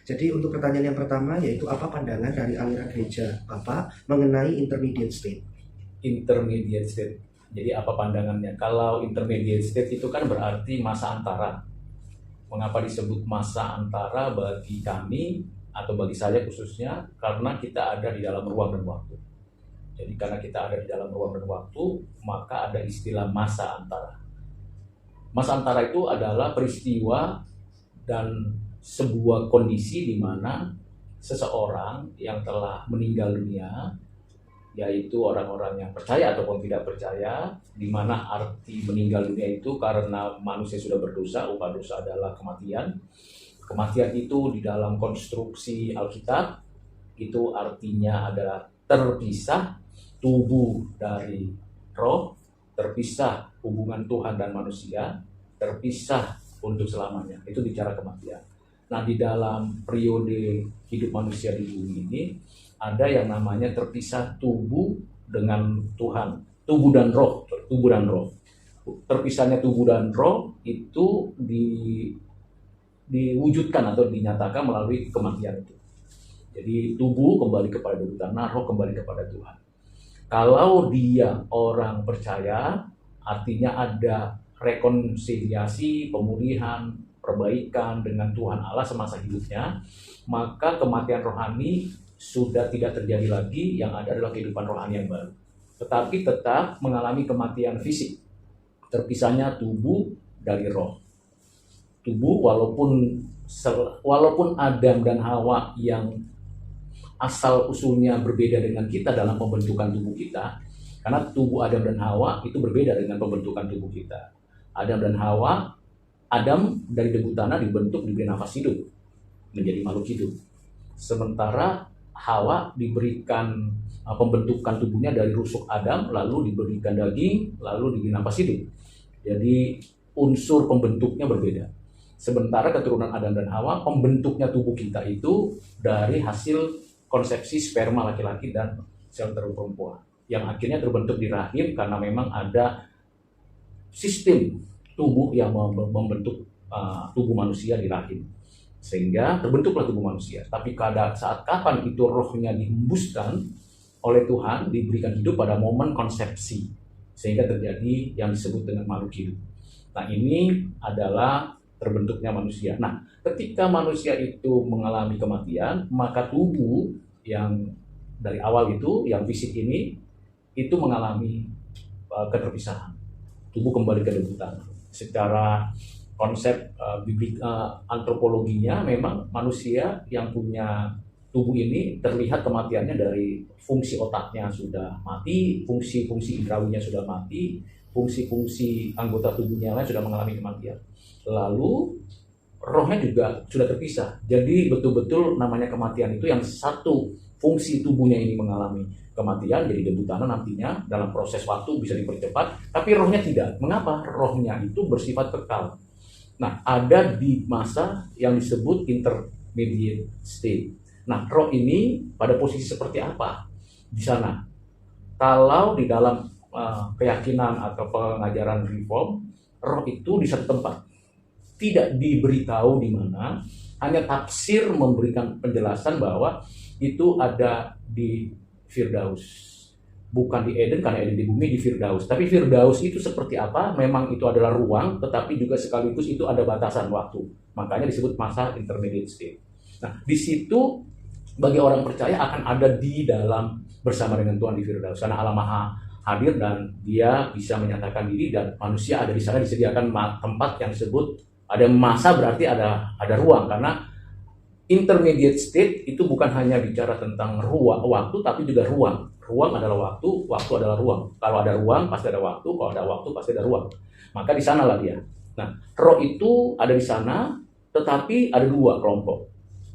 Jadi untuk pertanyaan yang pertama yaitu apa pandangan dari aliran gereja Bapak mengenai intermediate state? Intermediate state. Jadi apa pandangannya? Kalau intermediate state itu kan berarti masa antara. Mengapa disebut masa antara bagi kami atau bagi saya khususnya? Karena kita ada di dalam ruang dan waktu. Jadi karena kita ada di dalam ruang dan waktu, maka ada istilah masa antara. Masa antara itu adalah peristiwa dan sebuah kondisi di mana seseorang yang telah meninggal dunia, yaitu orang-orang yang percaya ataupun tidak percaya, di mana arti meninggal dunia itu karena manusia sudah berdosa, upah dosa adalah kematian. Kematian itu di dalam konstruksi Alkitab, itu artinya adalah terpisah tubuh dari roh, terpisah hubungan Tuhan dan manusia, terpisah untuk selamanya. Itu bicara kematian. Nah, di dalam periode hidup manusia di bumi ini, ada yang namanya terpisah tubuh dengan Tuhan, tubuh dan roh. Terpisahnya tubuh dan roh itu diwujudkan atau dinyatakan melalui kematian itu. Jadi tubuh kembali kepada tanah, roh kembali kepada Tuhan. Kalau dia orang percaya, artinya ada rekonsiliasi, pemulihan, perbaikan dengan Tuhan Allah semasa hidupnya, maka kematian rohani sudah tidak terjadi lagi, yang ada adalah kehidupan rohani yang baru. Tetapi tetap mengalami kematian fisik, terpisahnya tubuh dari roh. Tubuh walaupun Adam dan Hawa yang asal usulnya berbeda dengan kita dalam pembentukan tubuh kita, karena tubuh Adam dan Hawa itu berbeda dengan pembentukan tubuh kita. Adam dari debu tanah dibentuk, diberi nafas hidup, menjadi makhluk hidup. Sementara Hawa diberikan pembentukan tubuhnya dari rusuk Adam, lalu diberikan daging, lalu diberi nafas hidup. Jadi unsur pembentuknya berbeda. Sementara keturunan Adam dan Hawa, pembentuknya tubuh kita itu dari hasil konsepsi sperma laki-laki dan sel telur perempuan, yang akhirnya terbentuk di rahim karena memang ada sistem tubuh yang membentuk tubuh manusia di rahim, sehingga terbentuklah tubuh manusia. Tapi pada saat kapan itu rohnya dihembuskan oleh Tuhan, diberikan hidup pada momen konsepsi, sehingga terjadi yang disebut dengan makhluk hidup. Nah, ini adalah terbentuknya manusia. Nah, ketika manusia itu mengalami kematian, maka tubuh yang dari awal itu, yang fisik ini, itu mengalami keterpisahan. Tubuh kembali ke debu tanah. Secara konsep antropologinya, memang manusia yang punya tubuh ini terlihat kematiannya dari fungsi otaknya sudah mati, fungsi-fungsi indrawinya sudah mati, fungsi-fungsi anggota tubuhnya lain sudah mengalami kematian. Lalu rohnya juga sudah terpisah. Jadi betul-betul namanya kematian itu yang satu fungsi tubuhnya ini mengalami kematian, jadi debu tanah nantinya dalam proses waktu bisa dipercepat, tapi rohnya tidak. Mengapa? Rohnya itu bersifat kekal. Nah, ada di masa yang disebut intermediate state. Nah, roh ini pada posisi seperti apa di sana? Kalau di dalam keyakinan atau pengajaran reform, roh itu di satu tempat, tidak diberitahu di mana, hanya tafsir memberikan penjelasan bahwa itu ada di Firdaus, bukan di Eden, karena Eden di bumi, di Firdaus. Tapi Firdaus itu seperti apa? Memang itu adalah ruang, tetapi juga sekaligus itu ada batasan waktu. Makanya disebut masa intermediate state. Nah, di situ bagi orang percaya akan ada di dalam bersama dengan Tuhan di Firdaus, karena Allah Maha hadir dan dia bisa menyatakan diri, dan manusia ada di sana, disediakan tempat yang disebut ada masa, berarti ada ruang. Karena intermediate state itu bukan hanya bicara tentang waktu, tapi juga ruang. Ruang adalah waktu, waktu adalah ruang. Kalau ada ruang pasti ada waktu, kalau ada waktu pasti ada ruang. Maka di sanalah dia. Nah, roh itu ada di sana, tetapi ada dua kelompok.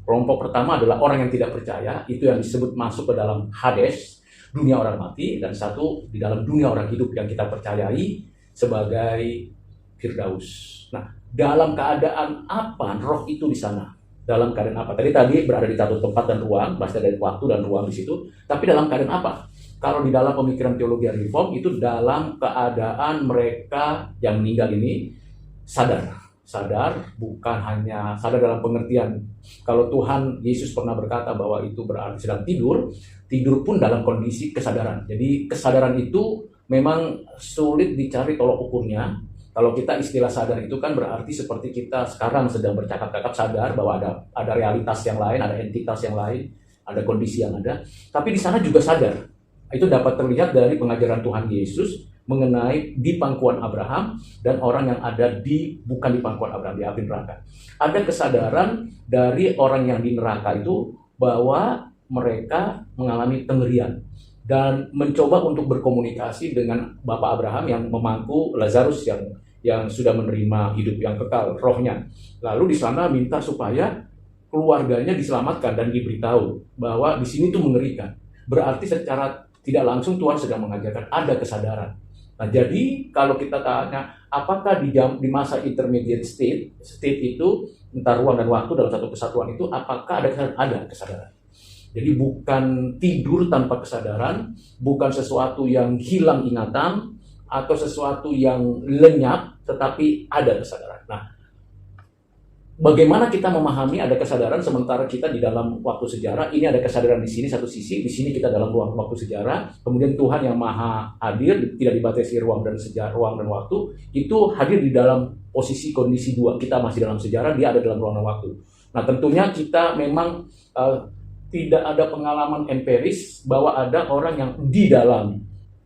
Kelompok pertama adalah orang yang tidak percaya, itu yang disebut masuk ke dalam Hades, dunia orang mati, dan satu di dalam dunia orang hidup yang kita percayai sebagai Firdaus. Nah, dalam keadaan apa roh itu di sana? Dalam keadaan apa? Tadi berada di satu tempat dan ruang, bahasa dari waktu dan ruang di situ. Tapi dalam keadaan apa? Kalau di dalam pemikiran teologi reform itu dalam keadaan mereka yang meninggal ini sadar. sadar, bukan hanya sadar dalam pengertian kalau Tuhan Yesus pernah berkata bahwa itu berarti sedang tidur, tidur pun dalam kondisi kesadaran. Jadi kesadaran itu memang sulit dicari tolok ukurnya. Kalau kita istilah sadar itu kan berarti seperti kita sekarang sedang bercakap-cakap sadar bahwa ada realitas yang lain, ada entitas yang lain, ada kondisi yang ada. Tapi di sana juga sadar. Itu dapat terlihat dari pengajaran Tuhan Yesus mengenai di pangkuan Abraham dan orang yang ada bukan di pangkuan Abraham, di api neraka. Ada kesadaran dari orang yang di neraka itu bahwa mereka mengalami kengerian dan mencoba untuk berkomunikasi dengan Bapak Abraham yang memangku Lazarus yang sudah menerima hidup yang kekal, rohnya. Lalu di sana minta supaya keluarganya diselamatkan dan diberitahu bahwa di sini tuh mengerikan. Berarti secara tidak langsung Tuhan sedang mengajarkan ada kesadaran. Nah, jadi kalau kita tanya apakah di masa intermediate state itu entah ruang dan waktu dalam satu kesatuan itu apakah ada kesadaran. Jadi bukan tidur tanpa kesadaran, bukan sesuatu yang hilang ingatan atau sesuatu yang lenyap, tetapi ada kesadaran. Nah, bagaimana kita memahami ada kesadaran sementara kita di dalam waktu sejarah, ini ada kesadaran di sini satu sisi, di sini kita dalam ruang waktu sejarah, kemudian Tuhan yang maha hadir, tidak dibatasi ruang dan waktu, itu hadir di dalam posisi kondisi dua, kita masih dalam sejarah, dia ada dalam ruang dan waktu. Nah, tentunya kita memang tidak ada pengalaman empiris bahwa ada orang yang di dalam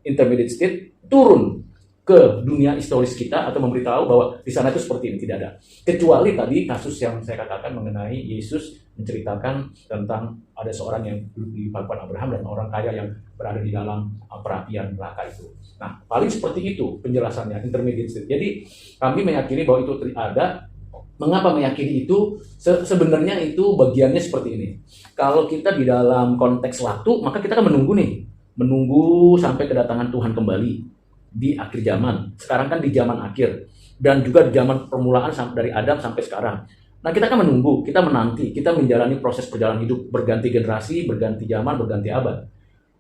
intermediate state turun ke dunia historis kita atau memberitahu bahwa di sana itu seperti ini, tidak ada. Kecuali tadi kasus yang saya katakan mengenai Yesus menceritakan tentang ada seorang yang duduk di pangkuan Abraham dan orang kaya yang berada di dalam perapian neraka itu. Nah, paling seperti itu penjelasannya intermediate state. Jadi kami meyakini bahwa itu ada. Mengapa meyakini itu? Sebenarnya itu bagiannya seperti ini. Kalau kita di dalam konteks waktu, maka kita kan menunggu sampai kedatangan Tuhan kembali di akhir zaman. Sekarang kan di zaman akhir dan juga di zaman permulaan dari Adam sampai sekarang. Nah, kita kan menunggu, kita menanti, kita menjalani proses perjalanan hidup berganti generasi, berganti zaman, berganti abad.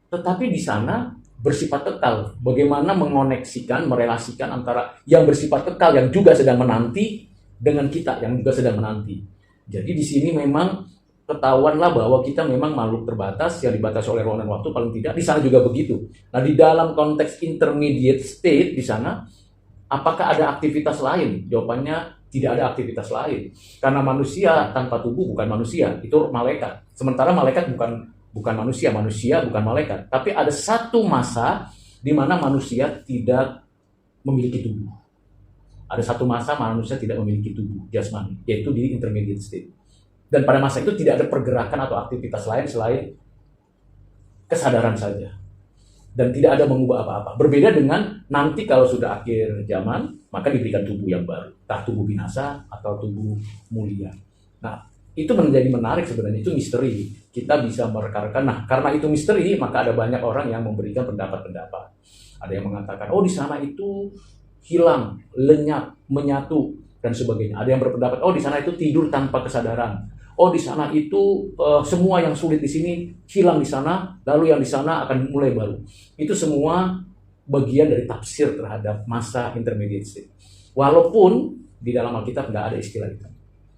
Tetapi di sana bersifat kekal. Bagaimana mengoneksikan, merelasikan antara yang bersifat kekal yang juga sedang menanti dengan kita yang juga sedang menanti. Jadi di sini memang ketahuanlah bahwa kita memang makhluk terbatas yang dibatasi oleh ruang dan waktu, paling tidak di sana juga begitu. Nah, di dalam konteks intermediate state di sana apakah ada aktivitas lain? Jawabannya tidak ada aktivitas lain. Karena manusia tanpa tubuh bukan manusia, itu malaikat. Sementara malaikat bukan manusia bukan malaikat. Tapi ada satu masa di mana manusia tidak memiliki tubuh. Ada satu masa manusia tidak memiliki tubuh jasmani, yaitu di intermediate state. Dan pada masa itu tidak ada pergerakan atau aktivitas lain selain kesadaran saja. Dan tidak ada mengubah apa-apa. Berbeda dengan nanti kalau sudah akhir zaman, maka diberikan tubuh yang baru. Entah tubuh binasa atau tubuh mulia. Nah, itu menjadi menarik sebenarnya, itu misteri. Kita bisa merekarkan, nah karena itu misteri, maka ada banyak orang yang memberikan pendapat-pendapat. Ada yang mengatakan, oh di sana itu hilang, lenyap, menyatu, dan sebagainya. Ada yang berpendapat, oh di sana itu tidur tanpa kesadaran. Oh di sana itu semua yang sulit di sini hilang di sana, lalu yang di sana akan mulai baru. Itu semua bagian dari tafsir terhadap masa intermediate state. Walaupun di dalam Alkitab nggak ada istilah itu.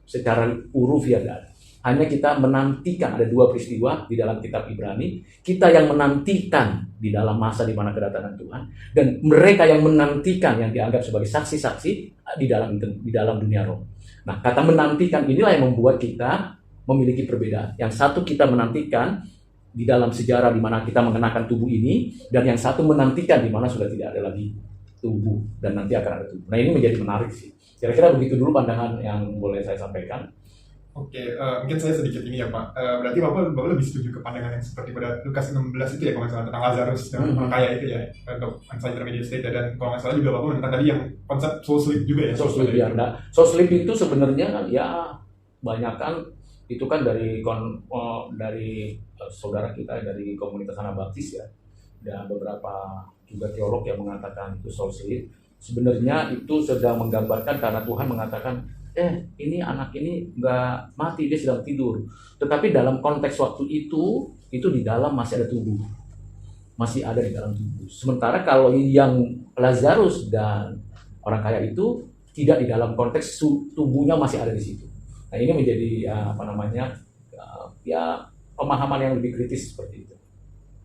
Secara urufiah nggak ada. Hanya kita menantikan, ada dua peristiwa di dalam kitab Ibrani, kita yang menantikan di dalam masa di mana kedatangan Tuhan, dan mereka yang menantikan yang dianggap sebagai saksi-saksi di dalam dunia roh. Nah, kata menantikan inilah yang membuat kita memiliki perbedaan. Yang satu kita menantikan di dalam sejarah di mana kita mengenakan tubuh ini, dan yang satu menantikan di mana sudah tidak ada lagi tubuh dan nanti akan ada tubuh. Nah, ini menjadi menarik sih. Kira-kira begitu dulu pandangan yang boleh saya sampaikan. Oke, mungkin saya sedikit ini ya Pak. Berarti Bapak lebih setuju ke pandangan yang seperti pada Lukas 16 itu ya, kalau nggak salah, tentang Lazarus dan orang kaya itu ya, untuk masa intermediate state. Dan kalau nggak salah juga Bapak menekan tadi yang konsep soul sleep juga ya. Soul sleep ya. Nah, soul sleep itu sebenarnya kan ya banyakan itu kan dari saudara kita dari komunitas Anabaptis ya. Dan beberapa juga teolog yang mengatakan itu soul sleep. Sebenarnya itu sedang menggambarkan karena Tuhan mengatakan ini anak ini nggak mati, dia sedang tidur. Tetapi dalam konteks waktu itu di dalam masih ada tubuh. Masih ada di dalam tubuh. Sementara kalau yang Lazarus dan orang kaya itu tidak di dalam konteks tubuhnya masih ada di situ. Nah ini menjadi ya pemahaman yang lebih kritis seperti itu.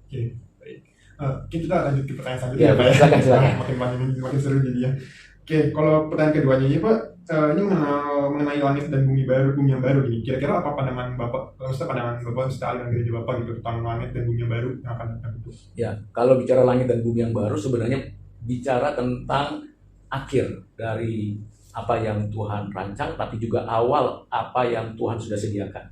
Oke, baik. Mungkin kita lanjut ke pertanyaan selanjutnya Ya, ya, Pak ya. silakan. Makin seru jadi ya. Oke, kalau pertanyaan keduanya ini Pak, ini mengenai langit dan bumi yang baru gini. Kira-kira apa pandangan Bapak, maksudnya pandangan Bapak setelah aliran gereja Bapak gitu tentang langit dan bumi yang baru yang akan datang itu? Ya, kalau bicara langit dan bumi yang baru sebenarnya bicara tentang akhir dari apa yang Tuhan rancang, tapi juga awal apa yang Tuhan sudah sediakan.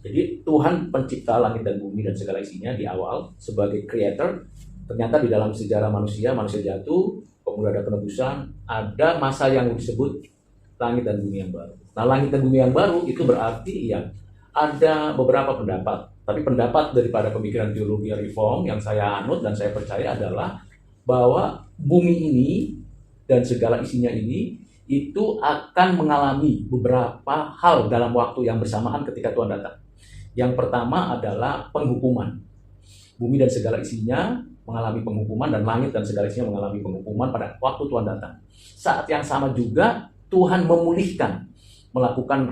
Jadi Tuhan pencipta langit dan bumi dan segala isinya di awal sebagai creator. Ternyata di dalam sejarah manusia jatuh, kemudian ada penebusan, ada masa yang disebut langit dan bumi yang baru. Nah, langit dan bumi yang baru itu berarti ya ada beberapa pendapat. Tapi pendapat daripada pemikiran teologi reform yang saya anut dan saya percaya adalah bahwa bumi ini dan segala isinya ini itu akan mengalami beberapa hal dalam waktu yang bersamaan ketika Tuhan datang. Yang pertama adalah penghukuman. Bumi dan segala isinya mengalami penghukuman dan langit dan segala isinya mengalami penghukuman pada waktu Tuhan datang. Saat yang sama juga Tuhan memulihkan, melakukan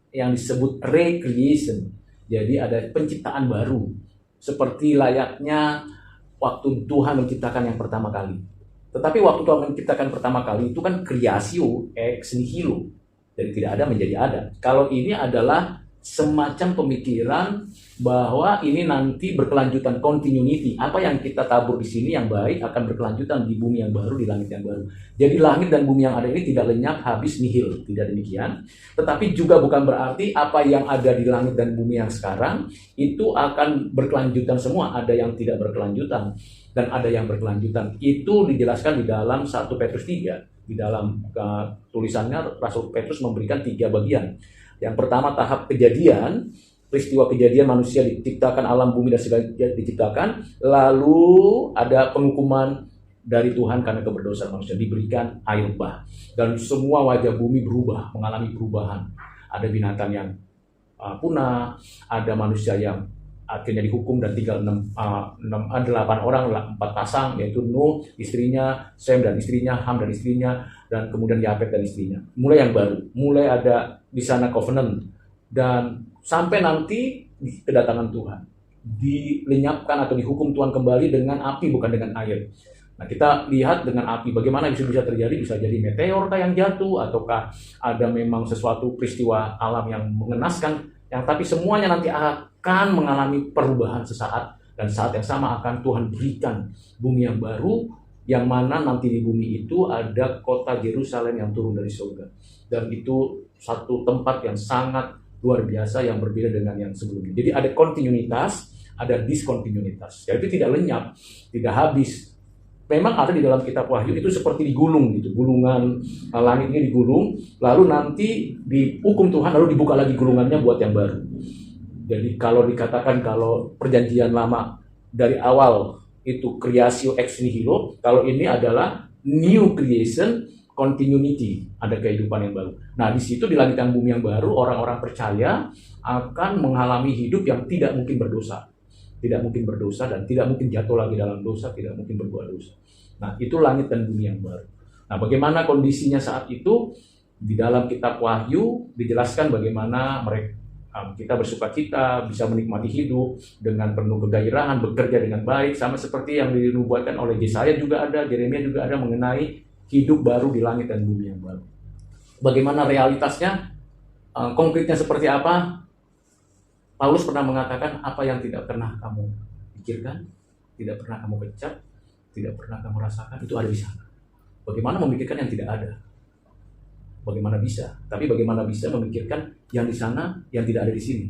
yang disebut recreation. Jadi ada penciptaan baru seperti layaknya waktu Tuhan menciptakan yang pertama kali. Tetapi waktu Tuhan menciptakan pertama kali itu kan creatio ex nihilo. Jadi tidak ada menjadi ada. Kalau ini adalah semacam pemikiran bahwa ini nanti berkelanjutan, continuity. Apa yang kita tabur di sini yang baik akan berkelanjutan di bumi yang baru, di langit yang baru. Jadi langit dan bumi yang ada ini tidak lenyap, habis, nihil. Tidak demikian. Tetapi juga bukan berarti apa yang ada di langit dan bumi yang sekarang itu akan berkelanjutan semua. Ada yang tidak berkelanjutan dan ada yang berkelanjutan. Itu dijelaskan di dalam 1 Petrus 3. Di dalam tulisannya Rasul Petrus memberikan 3 bagian. Yang pertama tahap kejadian, peristiwa kejadian manusia diciptakan, alam bumi dan segala diciptakan, lalu ada penghukuman dari Tuhan karena keberdosaan manusia, diberikan air bah dan semua wajah bumi berubah, mengalami perubahan. Ada binatang yang punah, ada manusia yang akhirnya dihukum dan tinggal 8 orang, 4 pasang, yaitu Nuh, istrinya, Sem dan istrinya, Ham dan istrinya, dan kemudian Yafet dan istrinya. Mulai yang baru, mulai ada di sana covenant, dan sampai nanti kedatangan Tuhan, dilenyapkan atau dihukum Tuhan kembali dengan api, bukan dengan air. Nah, kita lihat dengan api, bagaimana bisa terjadi, bisa jadi meteor yang jatuh, ataukah ada memang sesuatu peristiwa alam yang mengenaskan, yang tapi semuanya nanti akan mengalami perubahan sesaat, dan saat yang sama akan Tuhan berikan bumi yang baru, yang mana nanti di bumi itu ada kota Yerusalem yang turun dari surga, dan itu satu tempat yang sangat luar biasa yang berbeda dengan yang sebelumnya. Jadi ada kontinuitas, ada diskontinuitas. Jadi itu tidak lenyap, tidak habis. Memang ada di dalam kitab Wahyu itu seperti digulung gitu, gulungan langit ini digulung, lalu nanti dihukum Tuhan, lalu dibuka lagi gulungannya buat yang baru. Jadi kalau dikatakan kalau perjanjian lama dari awal itu creatio ex nihilo, kalau ini adalah new creation continuity, ada kehidupan yang baru. Nah, di situ di langit dan bumi yang baru, orang-orang percaya akan mengalami hidup yang tidak mungkin berdosa. Tidak mungkin berdosa dan tidak mungkin jatuh lagi dalam dosa, tidak mungkin berbuat dosa. Nah, itu langit dan bumi yang baru. Nah, bagaimana kondisinya saat itu? Di dalam kitab Wahyu dijelaskan bagaimana kita bersukacita, bisa menikmati hidup dengan penuh kegairahan, bekerja dengan baik, sama seperti yang dinubuatkan oleh Yesaya juga ada, Yeremia juga ada mengenai hidup baru di langit dan bumi yang baru. Bagaimana realitasnya? Konkretnya seperti apa? Paulus pernah mengatakan, apa yang tidak pernah kamu pikirkan, tidak pernah kamu kecap, tidak pernah kamu rasakan, itu ada di sana. Bagaimana memikirkan yang tidak ada? Bagaimana bisa? Tapi bagaimana bisa memikirkan yang di sana, yang tidak ada di sini?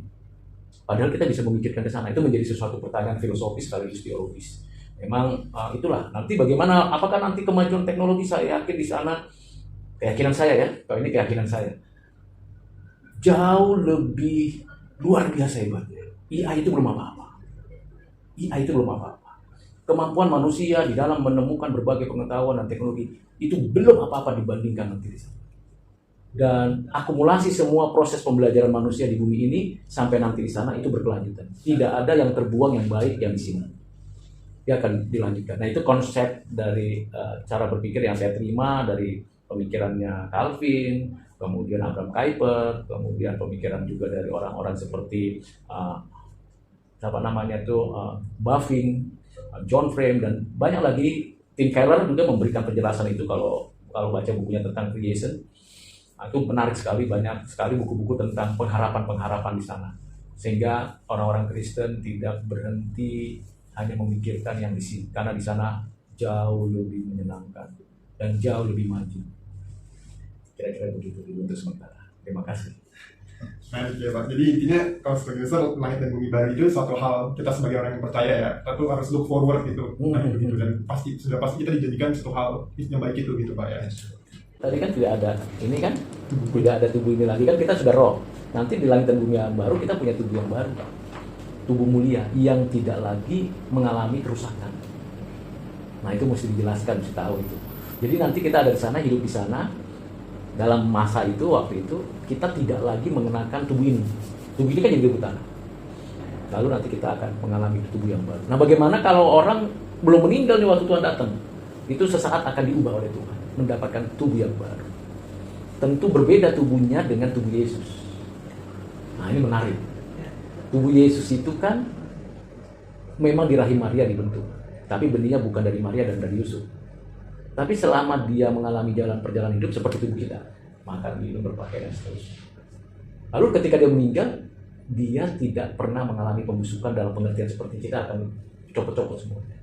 Padahal kita bisa memikirkan ke sana. Itu menjadi sesuatu pertanyaan filosofis sekaligus teologis. Memang itulah. Nanti bagaimana? Apakah nanti kemajuan teknologi, saya yakin di sana, keyakinan saya ya, kalau ini keyakinan saya, jauh lebih luar biasa hebatnya. AI itu belum apa-apa. AI itu belum apa-apa. Kemampuan manusia di dalam menemukan berbagai pengetahuan dan teknologi itu belum apa-apa dibandingkan nanti di sana. Dan akumulasi semua proses pembelajaran manusia di bumi ini sampai nanti di sana itu berkelanjutan. Tidak ada yang terbuang yang baik yang di sini. Dia akan dilanjutkan. Nah, itu konsep dari cara berpikir yang saya terima dari pemikirannya Calvin, kemudian Abraham Kuyper, kemudian pemikiran juga dari orang-orang seperti Bavinck, John Frame, dan banyak lagi. Tim Keller juga memberikan penjelasan itu kalau baca bukunya tentang creation. Itu menarik sekali, banyak sekali buku-buku tentang pengharapan-pengharapan di sana. Sehingga orang-orang Kristen tidak berhenti hanya memikirkan yang di sini, karena di sana jauh lebih menyenangkan dan jauh lebih maju. Kira-kira begitu dulu untuk sementara. Terima kasih. Menarik ya Pak. Jadi intinya kalau sebagai besar langit dan bumi baru itu suatu hal kita sebagai orang yang percaya ya, kita tuh harus look forward gitu, begitu, dan sudah pasti kita dijadikan suatu hal yang baik itu gitu Pak ya. Tadi kan tidak ada ini kan, tidak ada tubuh ini lagi kan, kita sudah roh. Nanti di langit dan bumi yang baru kita punya tubuh yang baru, tubuh mulia yang tidak lagi mengalami kerusakan. Nah itu mesti dijelaskan, mesti tahu itu. Jadi nanti kita ada di sana, hidup di sana. Dalam masa itu, waktu itu, kita tidak lagi mengenakan tubuh ini. Tubuh ini kan jadi tubuh tanah. Lalu nanti kita akan mengalami tubuh yang baru. Nah bagaimana kalau orang belum meninggal nih waktu Tuhan datang? Itu sesaat akan diubah oleh Tuhan, mendapatkan tubuh yang baru. Tentu berbeda tubuhnya dengan tubuh Yesus. Nah ini menarik. Tubuh Yesus itu kan memang di rahim Maria dibentuk. Tapi benihnya bukan dari Maria dan dari Yusuf. Tapi selama dia mengalami perjalanan hidup seperti tubuh kita, makan, minum, berpakaian, dan seterusnya. Lalu ketika dia meninggal, dia tidak pernah mengalami pembusukan dalam pengertian seperti kita akan copot-copot semuanya.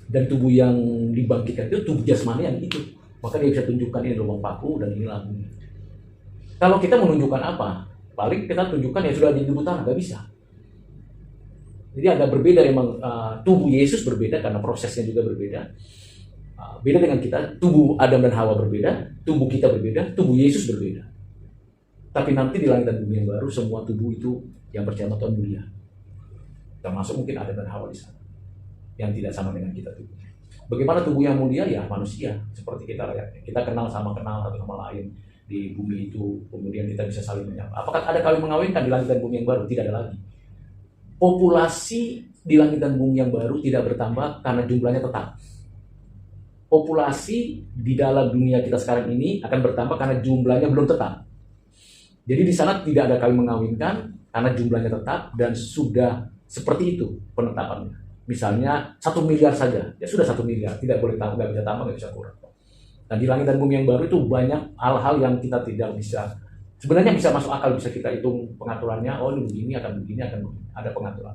Dan tubuh yang dibangkitkan itu tubuh jasmani yang itu. Maka dia bisa tunjukkan ini lubang paku dan ini lambung. Kalau kita menunjukkan apa? Paling kita tunjukkan ya sudah jadi tubuh tanah, nggak bisa. Jadi agak berbeda memang, tubuh Yesus berbeda karena prosesnya juga berbeda. Beda dengan kita, tubuh Adam dan Hawa berbeda, tubuh kita berbeda, tubuh Yesus berbeda. Tapi nanti di langit dan bumi yang baru, semua tubuh itu yang percaya Tuhan mulia. Termasuk mungkin Adam dan Hawa di sana, yang tidak sama dengan kita tubuhnya. Bagaimana tubuh yang mulia? Ya manusia, seperti kita layaknya. Kita kenal satu sama lain di bumi itu, kemudian kita bisa saling menyapa. Apakah ada kawin mengawinkan di langit dan bumi yang baru? Tidak ada lagi. Populasi di langit dan bumi yang baru tidak bertambah karena jumlahnya tetap. Populasi di dalam dunia kita sekarang ini akan bertambah karena jumlahnya belum tetap. Jadi di sana tidak ada kawin mengawinkan karena jumlahnya tetap dan sudah seperti itu penetapannya. Misalnya 1 miliar saja, ya sudah 1 miliar, tidak boleh tambah, nggak bisa tambah, nggak bisa kurang. Dan di langit dan bumi yang baru itu banyak hal-hal yang kita tidak bisa, sebenarnya bisa masuk akal, bisa kita hitung pengaturannya. Oh ini begini, akan begini, ada pengaturan.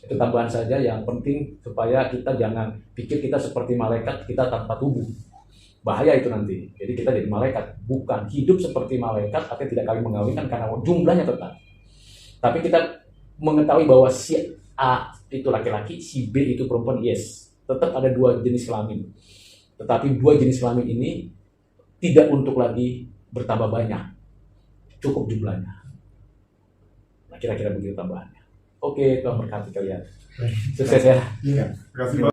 Itu tambahan saja, yang penting supaya kita jangan pikir kita seperti malaikat, kita tanpa tubuh. Bahaya itu nanti. Jadi kita jadi malaikat, bukan hidup seperti malaikat, tapi tidak kawin mengawinkan karena jumlahnya tetap. Tapi kita mengetahui bahwa si A itu laki-laki, si B itu perempuan, yes. Tetap ada 2 jenis kelamin. Tetapi 2 jenis kelamin ini tidak untuk lagi bertambah banyak. Cukup jumlahnya. Nah kira-kira begitu tambahannya. Oke, Tuhan berkati kalian. Sukses ya. Iya, terima kasih Pak.